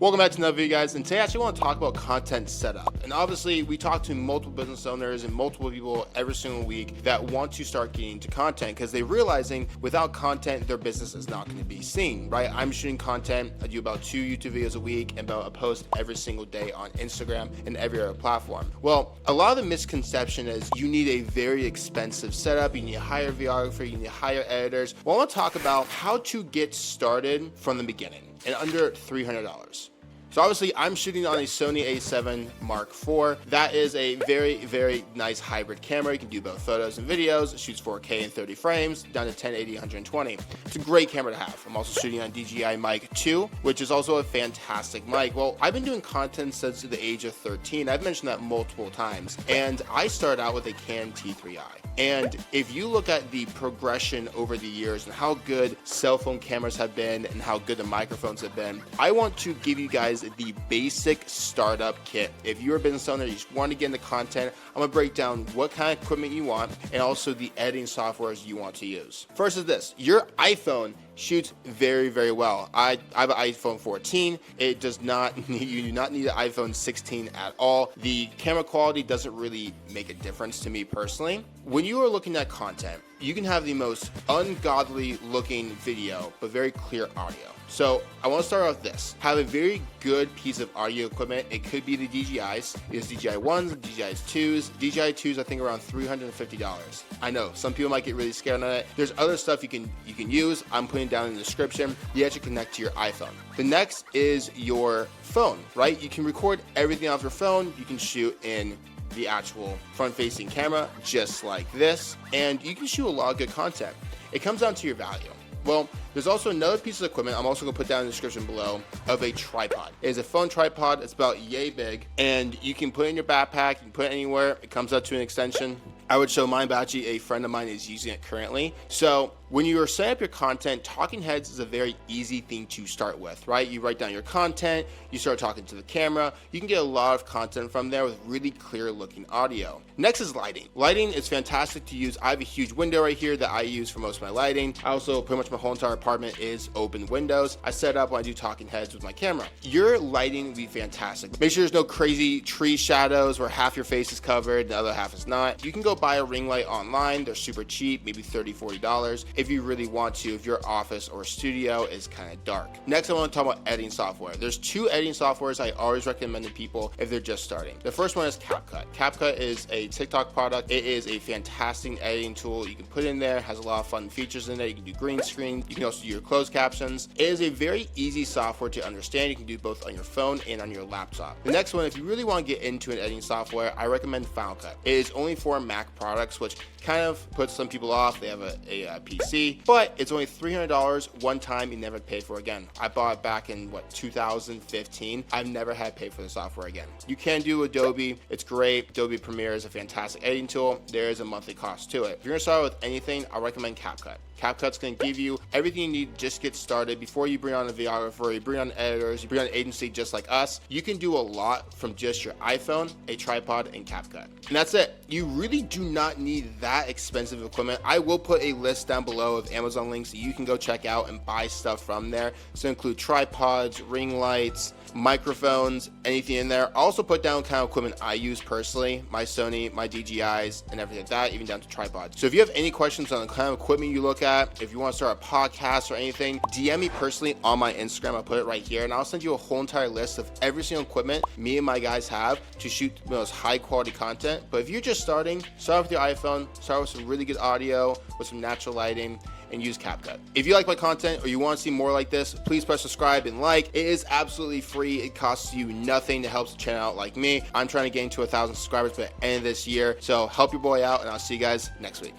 Welcome back to another video, guys, and today I actually want to talk about content setup. And obviously we talk to multiple business owners and multiple people every single week that want to start getting into content because they're realizing without content their business is not going to be seen, right? I'm shooting content. I do about 2 YouTube videos a week and about a post every single day on Instagram and every other platform. Well, a lot of the misconception is you need a very expensive setup, you need to hire a videographer, you need to hire editors. Well, I want to talk about how to get started from the beginning in under $300. So obviously I'm shooting on a Sony a7 Mark IV. That is a very, very nice hybrid camera. You can do both photos and videos. It shoots 4K in 30 frames down to 1080, 120. It's a great camera to have. I'm also shooting on DJI Mic 2, which is also a fantastic mic. Well, I've been doing content since the age of 13. I've mentioned that multiple times. And I started out with a Canon T3i. And if you look at the progression over the years and how good cell phone cameras have been and how good the microphones have been, I want to give you guys the basic startup kit. If you're a business owner, you just want to get into content, I'm gonna break down what kind of equipment you want and also the editing softwares you want to use. First is this, your iPhone shoots very, very well. I have an iPhone 14. It does not, you do not need an iPhone 16 at all. The camera quality doesn't really make a difference to me personally. When you are looking at content, you can have the most ungodly looking video, but very clear audio. So I want to start off with this. Have a very good piece of audio equipment. It could be the DJIs. There's DJI 1s, DJI 2s. DJI 2s I think around $350. I know some people might get really scared on it. There's other stuff you can use. I'm putting down in the description. You actually connect to your iPhone. The next is your phone, right? You can record everything off your phone. You can shoot in the actual front-facing camera just like this, and you can shoot a lot of good content. It comes down to your value. Well, there's also another piece of equipment I'm also going to put down in the description below of a tripod. It is a phone tripod. It's about yay big, and you can put it in your backpack, you can put it anywhere. It comes up to an extension. I would show mine, but actually a friend of mine is using it currently. So when you are setting up your content, talking heads is a very easy thing to start with, right? You write down your content, you start talking to the camera, you can get a lot of content from there with really clear looking audio. Next is lighting. Lighting is fantastic to use. I have a huge window right here that I use for most of my lighting. I also, pretty much my whole entire apartment is open windows. I set up when I do talking heads with my camera. Your lighting will be fantastic. Make sure there's no crazy tree shadows where half your face is covered and the other half is not. You can go buy a ring light online. They're super cheap, maybe $30, $40 if you really want to, if your office or studio is kind of dark. Next, I want to talk about editing software. There's 2 editing softwares I always recommend to people if they're just starting. The first one is CapCut. CapCut is a TikTok product. It is a fantastic editing tool. You can put in there, has a lot of fun features in there. You can do green screen. You can also do your closed captions. It is a very easy software to understand. You can do both on your phone and on your laptop. The next one, if you really want to get into an editing software, I recommend Final Cut. It is only for Mac products, which kind of puts some people off. They have a PC, but it's only $300 one time. You never pay for it again. I bought it back in 2015. I've never had to pay for the software again. You can do Adobe. It's great. Adobe Premiere is a fantastic editing tool. There is a monthly cost to it. If you're gonna start with anything, I recommend CapCut. CapCut's going to give you everything you need to just get started. Before you bring on a videographer, you bring on editors, you bring on an agency just like us, you can do a lot from just your iPhone, a tripod, and CapCut. And that's it. You really do not need that expensive equipment. I will put a list down below of Amazon links that you can go check out and buy stuff from there. So include tripods, ring lights, microphones, anything in there. I'll also put down kind of equipment I use personally, my Sony, my DJIs, and everything like that, even down to tripods. So if you have any questions on the kind of equipment you look at, if you want to start a podcast or anything, DM me personally on my Instagram. I'll put it right here, and I'll send you a whole entire list of every single equipment me and my guys have to shoot the most high quality content. But if you're just starting, start with your iPhone, start with some really good audio, with some natural lighting, and use CapCut. If you like my content or you want to see more like this, please press subscribe and like. It is absolutely free. It costs you nothing to help the channel out like me. I'm trying to get into 1,000 subscribers by the end of this year. So help your boy out, and I'll see you guys next week.